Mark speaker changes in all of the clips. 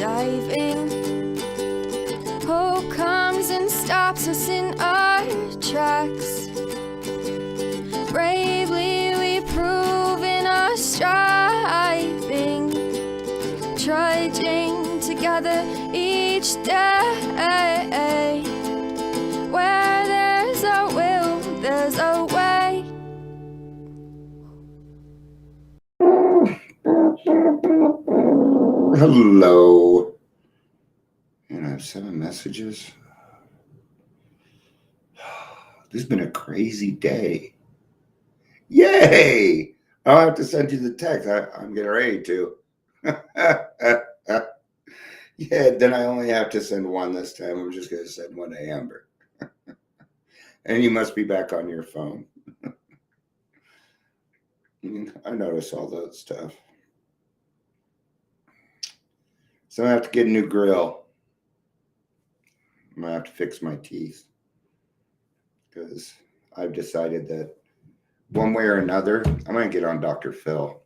Speaker 1: diving. Hope comes and stops us in our tracks. Bravely we prove in our striving, trudging together each day. Where there's a will, there's a way.
Speaker 2: Hello. And I have 7 messages. This has been a crazy day. Yay! I'll have to send you the text. I'm getting ready to. Yeah, then I only have to send one this time. I'm just going to send one to Amber. And you must be back on your phone. I notice all that stuff. So I have to get a new grill. I'm going to have to fix my teeth. Because I've decided that one way or another, I'm going to get on Dr. Phil.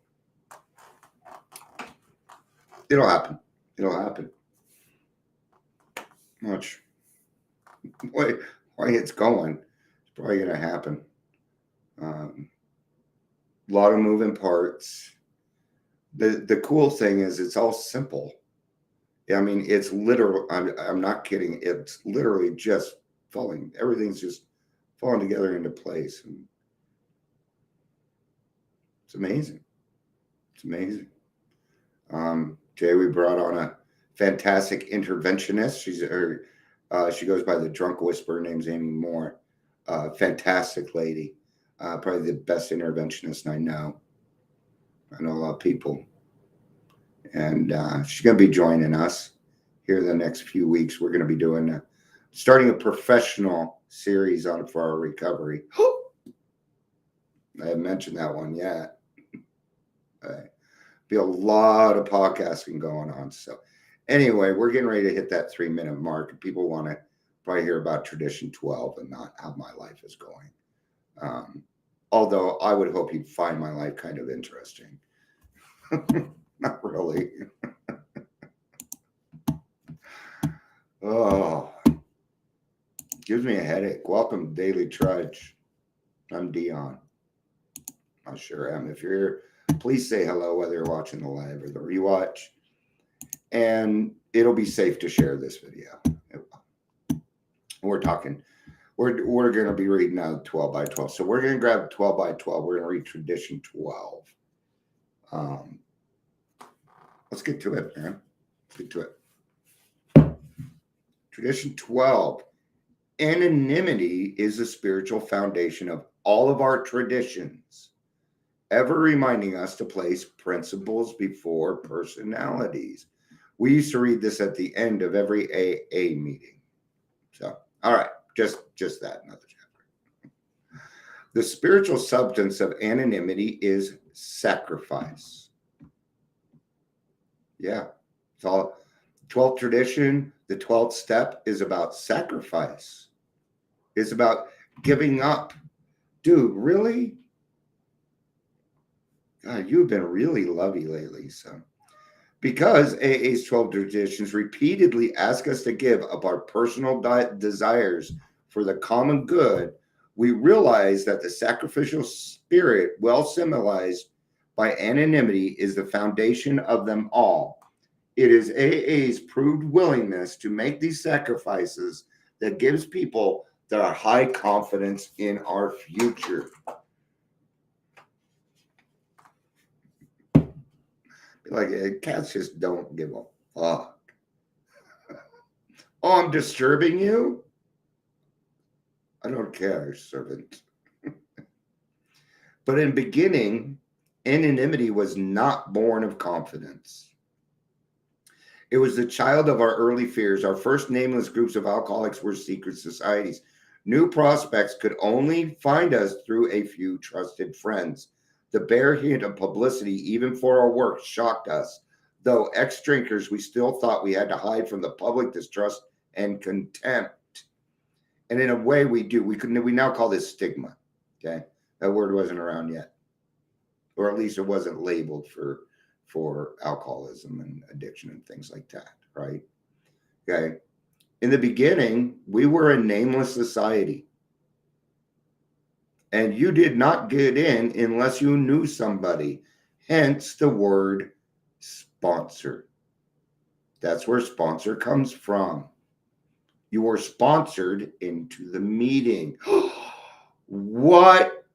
Speaker 2: It'll happen. It'll happen. Watch. Why it's going. It's probably going to happen. A lot of moving parts. The cool thing is it's all simple. I mean, it's literal. I'm not kidding. It's literally just falling. Everything's just falling together into place. And it's amazing. It's amazing. Today we brought on a fantastic interventionist. She goes by the Drunk Whisperer. Name's Amy Moore. Fantastic lady. Probably the best interventionist I know. I know a lot of people. And she's going to be joining us here in the next few weeks. We're going to be starting a professional series on it for our recovery. I haven't mentioned that one yet. Be a lot of podcasting going on. So anyway, we're getting ready to hit that 3-minute mark. People want to probably hear about Tradition 12 and not how my life is going. Although I would hope you'd find my life kind of interesting. Not really. Oh, gives me a headache. Welcome to Daily Trudge. I'm Dion. I sure am. If you're here, please say hello, whether you're watching the live or the rewatch. And it'll be safe to share this video. We're going to be reading out 12 by 12. So we're going to grab 12 by 12. We're going to read Tradition 12. Let's get to it, man. Let's get to it. Tradition 12. Anonymity is the spiritual foundation of all of our traditions, ever reminding us to place principles before personalities. We used to read this at the end of every AA meeting. So, all right, just that, another chapter. The spiritual substance of anonymity is sacrifice. Yeah, it's all 12th tradition. The 12th step is about sacrifice. It's about giving up. Dude, really? God, you've been really lovey lately. So, because AA's 12 traditions repeatedly ask us to give up our personal desires for the common good, we realize that the sacrificial spirit, well symbolized by anonymity, is the foundation of them all. It is AA's proved willingness to make these sacrifices that gives people that are high confidence in our future. Like, cats just don't give a fuck. Oh, I'm disturbing you? I don't care, servant. But in beginning, anonymity was not born of confidence. It was the child of our early fears. Our first nameless groups of alcoholics were secret societies. New prospects could only find us through a few trusted friends. The bare hint of publicity, even for our work, shocked us. Though ex-drinkers, we still thought we had to hide from the public distrust and contempt. And in a way, we do. We now call this stigma. Okay, that word wasn't around yet, or at least it wasn't labeled for for alcoholism and addiction and things like that, right? Okay. In the beginning, we were a nameless society. And you did not get in unless you knew somebody. Hence the word sponsor. That's where sponsor comes from. You were sponsored into the meeting. What?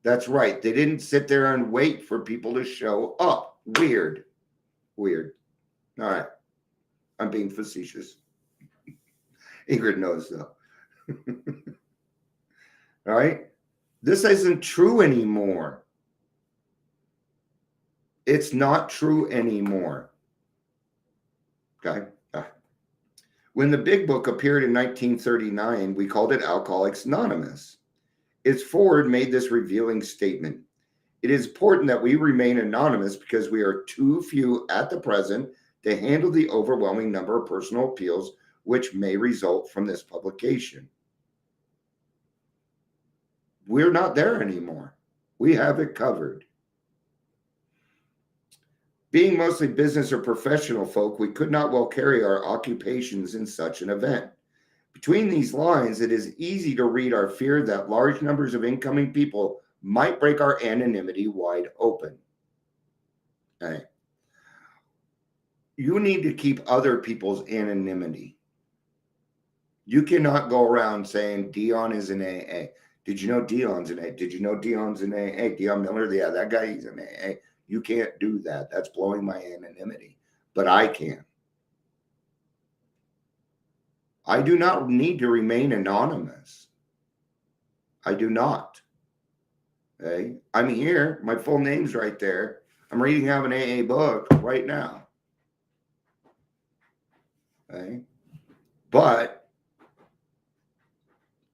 Speaker 2: That's right. They didn't sit there and wait for people to show up. Weird. Weird. All right. I'm being facetious. Ingrid knows, though. All right. This isn't true anymore. It's not true anymore. Okay. When the Big Book appeared in 1939, we called it Alcoholics Anonymous. Its foreword made this revealing statement. It is important that we remain anonymous because we are too few at the present to handle the overwhelming number of personal appeals which may result from this publication. We're not there anymore. We have it covered. Being mostly business or professional folk, we could not well carry our occupations in such an event. Between these lines, it is easy to read our fear that large numbers of incoming people might break our anonymity wide open. Okay. You need to keep other people's anonymity. You cannot go around saying Dion is in AA. Did you know Dion's in AA? Did you know Dion's in AA? Dion Miller, yeah, that guy, he's in AA. You can't do that. That's blowing my anonymity. But I can. I do not need to remain anonymous. I do not. Okay? I'm here. My full name's right there. I'm reading out an AA book right now. Okay? But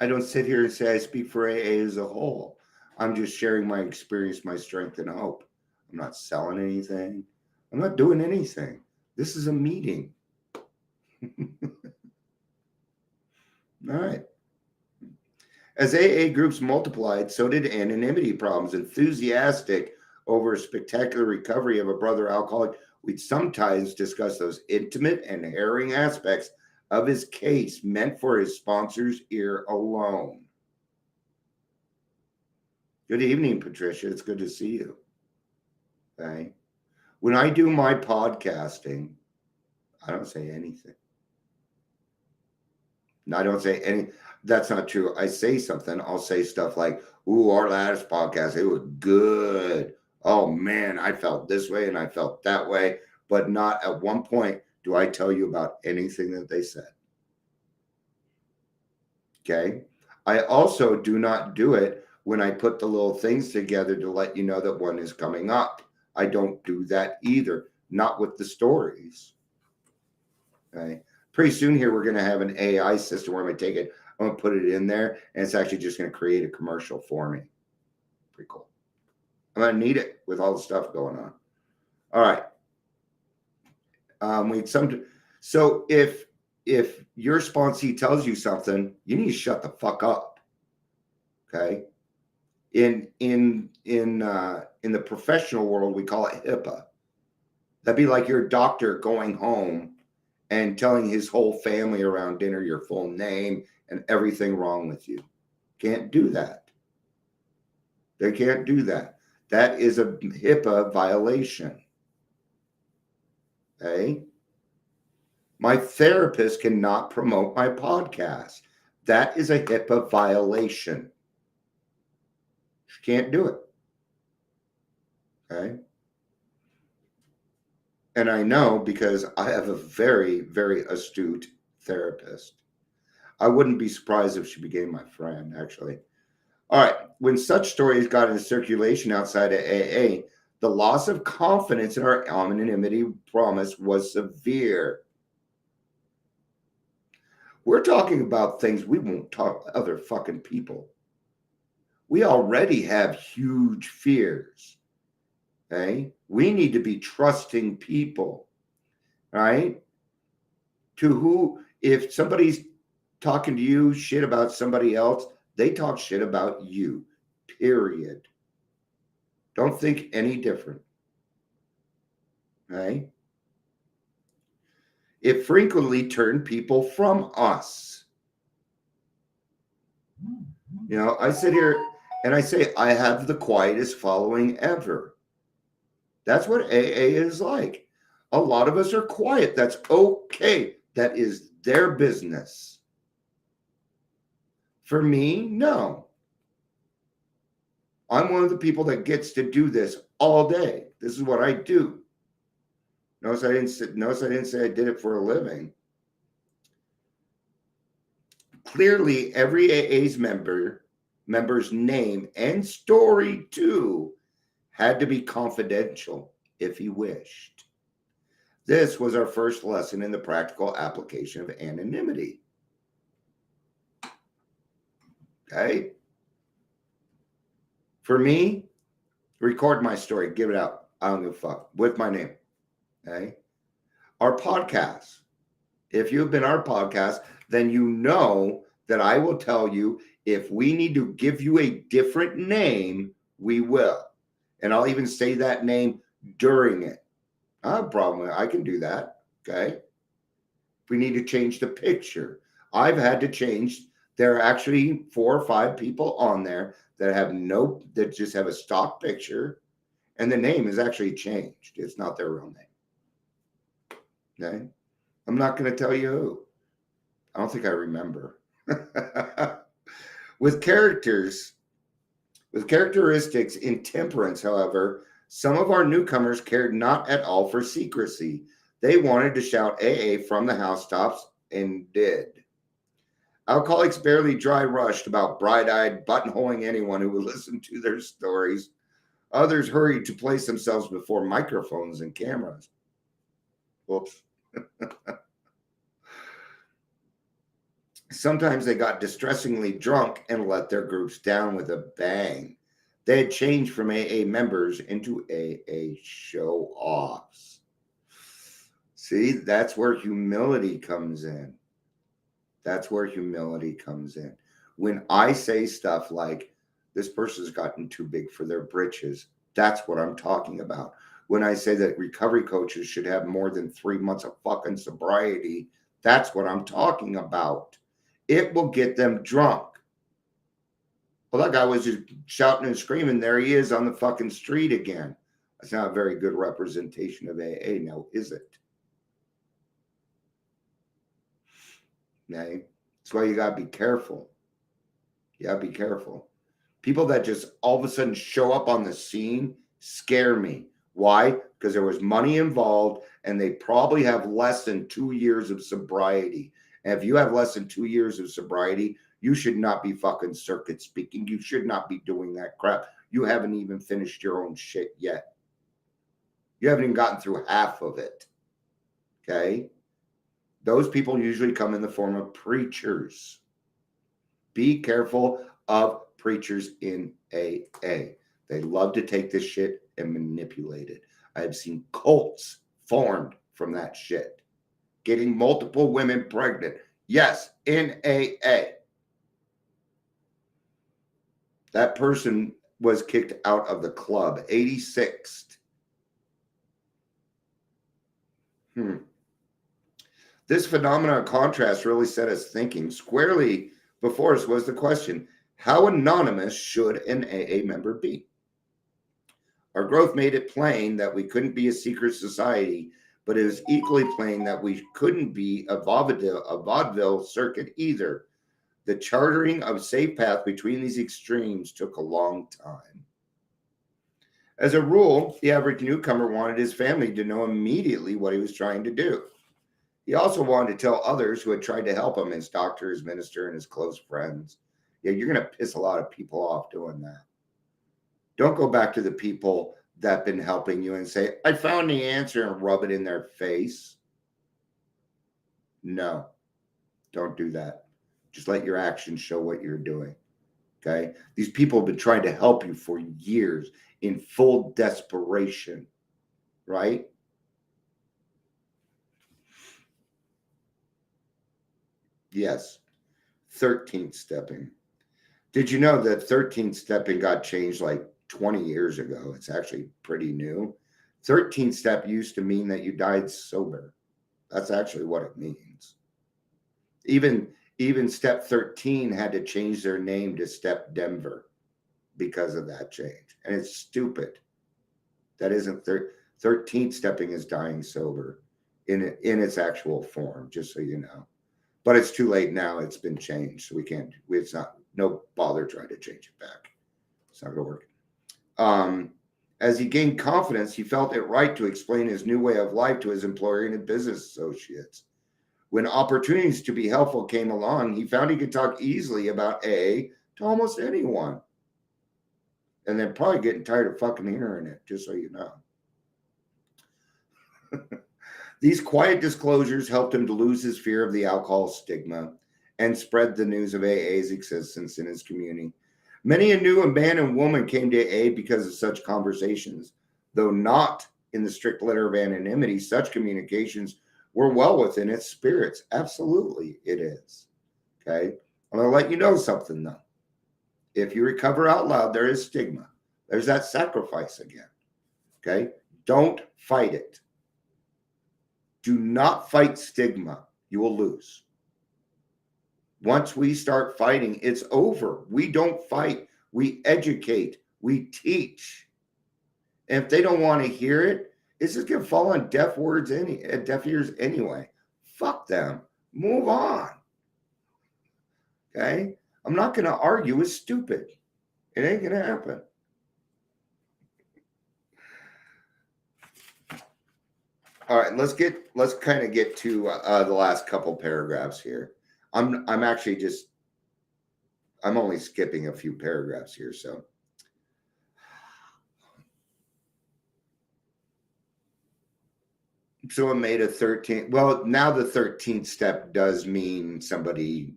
Speaker 2: I don't sit here and say I speak for AA as a whole. I'm just sharing my experience, my strength, and hope. I'm not selling anything. I'm not doing anything. This is a meeting. All right. As AA groups multiplied, so did anonymity problems. Enthusiastic over a spectacular recovery of a brother alcoholic, we'd sometimes discuss those intimate and harrowing aspects of his case meant for his sponsor's ear alone. Good evening, Patricia. It's good to see you. Okay. When I do my podcasting, I don't say anything. I don't say any. That's not true. I say something. I'll say stuff like, "Ooh, our last podcast, it was good. Oh man, I felt this way and I felt that way." But not at one point do I tell you about anything that they said. Okay. I also do not do it when I put the little things together to let you know that one is coming up. I don't do that either. Not with the stories. Okay. Pretty soon here, we're going to have an AI system where I'm going to take it, I'm going to put it in there, and it's actually just going to create a commercial for me. Pretty cool. I'm going to need it with all the stuff going on. All right. So if your sponsee tells you something, you need to shut the fuck up. Okay. In the professional world, we call it HIPAA. That'd be like your doctor going home and telling his whole family around dinner your full name and everything wrong with you. Can't do that. They can't do that. That is a HIPAA violation. Okay? My therapist cannot promote my podcast. That is a HIPAA violation. She can't do it. Okay? And I know because I have a very, very astute therapist. I wouldn't be surprised if she became my friend, actually. All right. When such stories got into circulation outside of AA, the loss of confidence in our anonymity promise was severe. We're talking about things we won't talk to other fucking people. We already have huge fears. Okay? We need to be trusting people. Right? To who, if somebody's talking to you shit about somebody else, they talk shit about you. Period. Don't think any different. Right? It frequently turned people from us. You know, I sit here and I say, I have the quietest following ever. That's what AA is like. A lot of us are quiet. That's okay. That is their business. For me, no. I'm one of the people that gets to do this all day. This is what I do. Notice I didn't say I did it for a living. Clearly, every AA's member's name and story too had to be confidential if he wished. This was our first lesson in the practical application of anonymity. Okay? For me, record my story, give it out. I don't give a fuck. With my name. Okay? Our podcast. If you've been our podcast, then you know that I will tell you if we need to give you a different name, we will. And I'll even say that name during it. I have a problem with it. I can do that. Okay. If we need to change the picture, I've had to change. There are actually 4 or 5 people on there that just have a stock picture, and the name is actually changed. It's not their real name. Okay. I'm not going to tell you who. I don't think I remember. With characteristics in temperance, however, some of our newcomers cared not at all for secrecy. They wanted to shout AA from the housetops and did. Alcoholics barely dry rushed about bright-eyed buttonholing anyone who would listen to their stories. Others hurried to place themselves before microphones and cameras. Whoops. Sometimes they got distressingly drunk and let their groups down with a bang. They had changed from AA members into AA show-offs. See, that's where humility comes in. That's where humility comes in. When I say stuff like, this person's gotten too big for their britches, that's what I'm talking about. When I say that recovery coaches should have more than 3 months of fucking sobriety, that's what I'm talking about. It will get them drunk. Well, that guy was just shouting and screaming. There he is on the fucking street again. That's not a very good representation of AA now, is it? Okay? That's why you got to be careful. You got to be careful. People that just all of a sudden show up on the scene scare me. Why? Because there was money involved and they probably have less than 2 years of sobriety. And if you have less than 2 years of sobriety, you should not be fucking circuit speaking. You should not be doing that crap. You haven't even finished your own shit yet. You haven't even gotten through half of it. Okay? Those people usually come in the form of preachers. Be careful of preachers in AA. They love to take this shit and manipulate it. I have seen cults formed from that shit. Getting multiple women pregnant. Yes, in AA. That person was kicked out of the club. 86th. This phenomenon of contrast really set us thinking. Squarely before us was the question, how anonymous should an AA member be? Our growth made it plain that we couldn't be a secret society, but it was equally plain that we couldn't be a vaudeville circuit either. The chartering of a safe path between these extremes took a long time. As a rule, the average newcomer wanted his family to know immediately what he was trying to do. He also wanted to tell others who had tried to help him, his doctor, his minister, and his close friends. Yeah, you're going to piss a lot of people off doing that. Don't go back to the people that have been helping you and say, I found the answer, and rub it in their face. No, don't do that. Just let your actions show what you're doing. Okay? These people have been trying to help you for years in full desperation, right? Yes. 13th stepping. Did you know that 13th stepping got changed like 20 years ago. It's actually pretty new. 13th step used to mean that you died sober. That's actually what it means. Even step 13 had to change their name to step Denver because of that change. And it's stupid. That isn't 13th stepping is dying sober in its actual form, just so you know. But it's too late now. It's been changed. So it's not, no bother trying to change it back. It's not going to work. As he gained confidence, he felt it right to explain his new way of life to his employer and his business associates. When opportunities to be helpful came along, he found he could talk easily about AA to almost anyone. And then probably getting tired of fucking hearing it, just so you know. These quiet disclosures helped him to lose his fear of the alcohol stigma and spread the news of AA's existence in his community. Many a new man and woman came to AA because of such conversations. Though not in the strict letter of anonymity, such communications were well within its spirits. Absolutely, it is. Okay? I'm going to let you know something, though. If you recover out loud, there is stigma. There's that sacrifice again. Okay? Don't fight it. Do not fight stigma. You will lose. Once we start fighting, it's over. We don't fight. We educate. We teach. And if they don't want to hear it, it's just going to fall on deaf ears anyway. Fuck them. Move on. Okay? I'm not going to argue. It's stupid. It ain't going to happen. All right, let's kind of get to the last couple paragraphs here. I'm only skipping a few paragraphs here, so. Someone made a 13th. Well, now the 13th step does mean somebody,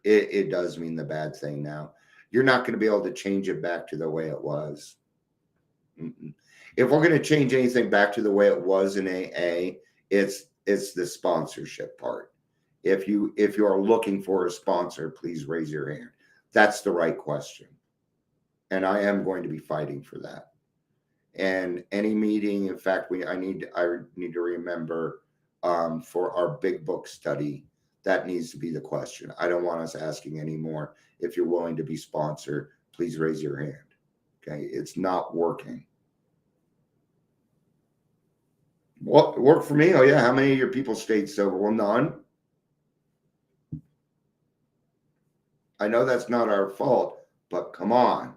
Speaker 2: it does mean the bad thing now. You're not going to be able to change it back to the way it was. If we're going to change anything back to the way it was in AA, it's the sponsorship part. If you are looking for a sponsor, please raise your hand. That's the right question. And I am going to be fighting for that. And any meeting, in fact, I need to remember for our big book study, that needs to be the question. I don't want us asking anymore. If you're willing to be sponsored, please raise your hand. Okay, it's not working. What worked for me? Oh yeah, how many of your people stayed sober? Well, none. I know that's not our fault, but come on.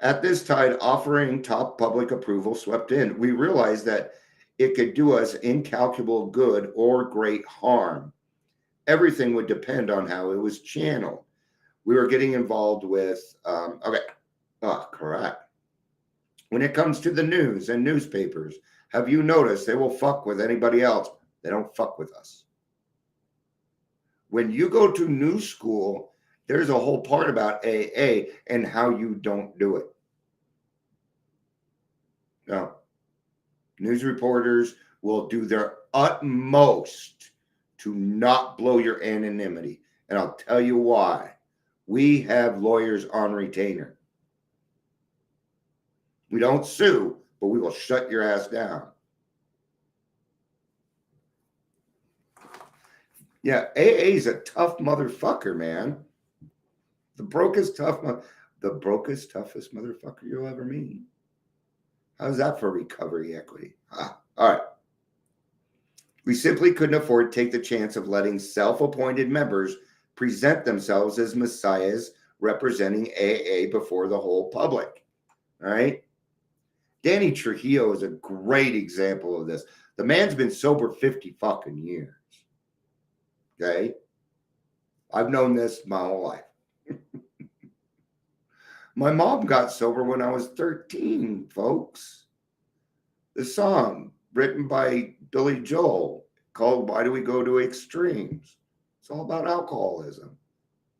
Speaker 2: At this tide, offering top public approval swept in. We realized that it could do us incalculable good or great harm. Everything would depend on how it was channeled. We were getting involved with, correct. When it comes to the news and newspapers, have you noticed they will fuck with anybody else? They don't fuck with us. When you go to new school, there's a whole part about AA and how you don't do it. No. News reporters will do their utmost to not blow your anonymity. And I'll tell you why. We have lawyers on retainer. We don't sue, but we will shut your ass down. Yeah, AA is a tough motherfucker, man. The brokest, toughest motherfucker you'll ever meet. How's that for recovery equity? All right. We simply couldn't afford to take the chance of letting self-appointed members present themselves as messiahs representing AA before the whole public. All right. Danny Trujillo is a great example of this. The man's been sober 50 fucking years. Okay. I've known this my whole life. My mom got sober when I was 13, folks. The song written by Billy Joel called Why Do We Go to Extremes? It's all about alcoholism.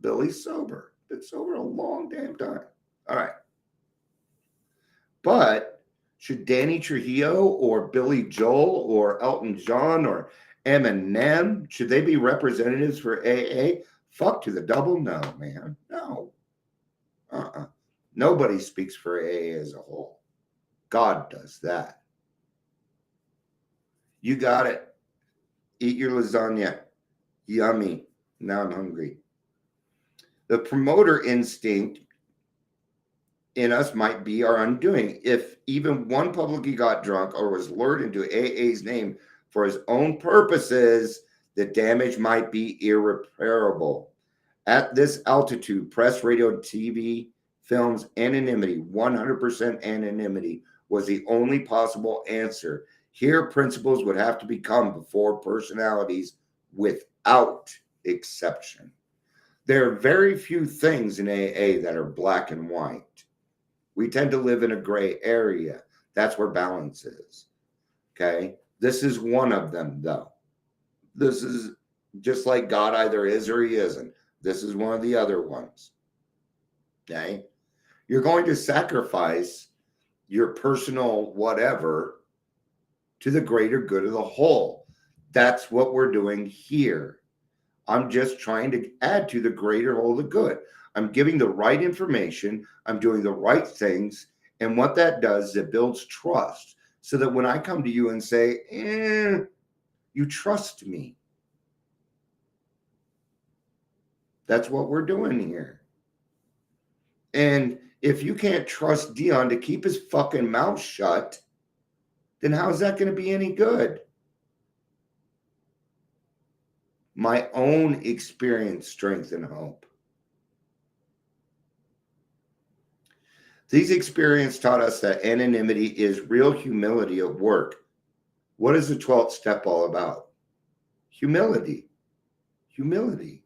Speaker 2: Billy's sober. Been sober a long damn time. All right. But should Danny Trujillo or Billy Joel or Elton John or Eminem, should they be representatives for AA? Fuck to the double no, man. No. Nobody speaks for AA as a whole. God does that. You got it. Eat your lasagna. Yummy. Now I'm hungry. The promoter instinct in us might be our undoing. If even one publicly got drunk or was lured into AA's name for his own purposes, the damage might be irreparable. At this altitude, press, radio, TV, films, anonymity, 100% anonymity was the only possible answer. Here, principles would have to become before personalities without exception. There are very few things in AA that are black and white. We tend to live in a gray area. That's where balance is. Okay? This is one of them, though. This is just like God either is or he isn't. This is one of the other ones. Okay? You're going to sacrifice your personal whatever to the greater good of the whole. That's what we're doing here. I'm just trying to add to the greater whole of the good. I'm giving the right information. I'm doing the right things. And what that does is it builds trust so that when I come to you and say, you trust me. That's what we're doing here. And if you can't trust Dion to keep his fucking mouth shut, then how is that going to be any good? My own experience, strength, and hope. These experiences taught us that anonymity is real humility at work. What is the 12th step all about? Humility. Humility.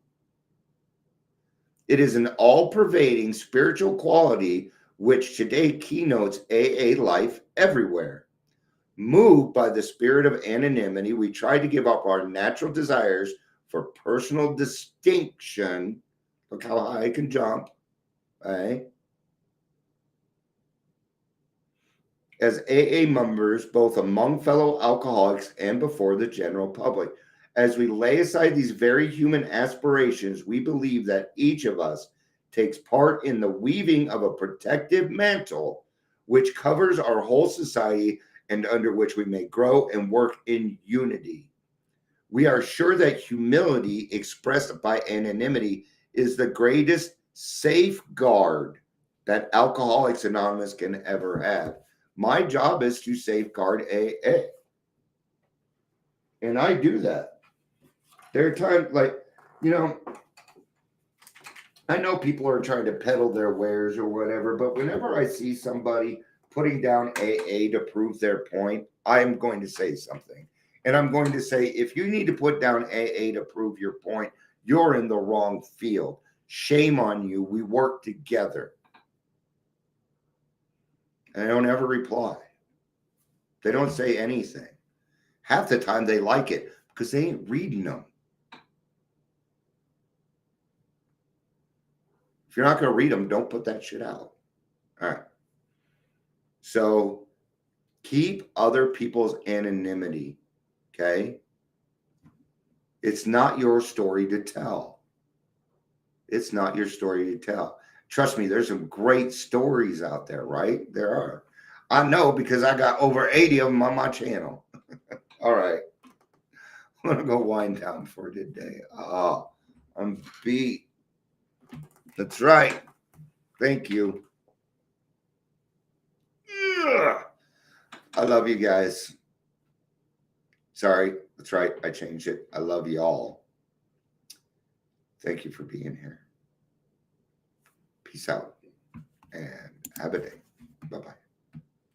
Speaker 2: It is an all-pervading spiritual quality which today keynotes AA life everywhere. Moved by the spirit of anonymity, we try to give up our natural desires for personal distinction. Look how high I can jump, right? As AA members, both among fellow alcoholics and before the general public. As we lay aside these very human aspirations, we believe that each of us takes part in the weaving of a protective mantle which covers our whole society and under which we may grow and work in unity. We are sure that humility expressed by anonymity is the greatest safeguard that Alcoholics Anonymous can ever have. My job is to safeguard AA. And I do that. There are times I know people are trying to peddle their wares or whatever, but whenever I see somebody putting down AA to prove their point, I'm going to say something. And I'm going to say, if you need to put down AA to prove your point, you're in the wrong field. Shame on you. We work together. And they don't ever reply. They don't say anything. Half the time they like it because they ain't reading them. If you're not going to read them, don't put that shit out. All right. So keep other people's anonymity. Okay. It's not your story to tell. It's not your story to tell. Trust me, there's some great stories out there, right? There are. I know because I got over 80 of them on my channel. All right. I'm going to go wind down for today. Oh, I'm beat. That's right. Thank you. Ugh. I love you guys. Sorry. That's right. I changed it. I love you all. Thank you for being here. Peace out and have a day. Bye-bye.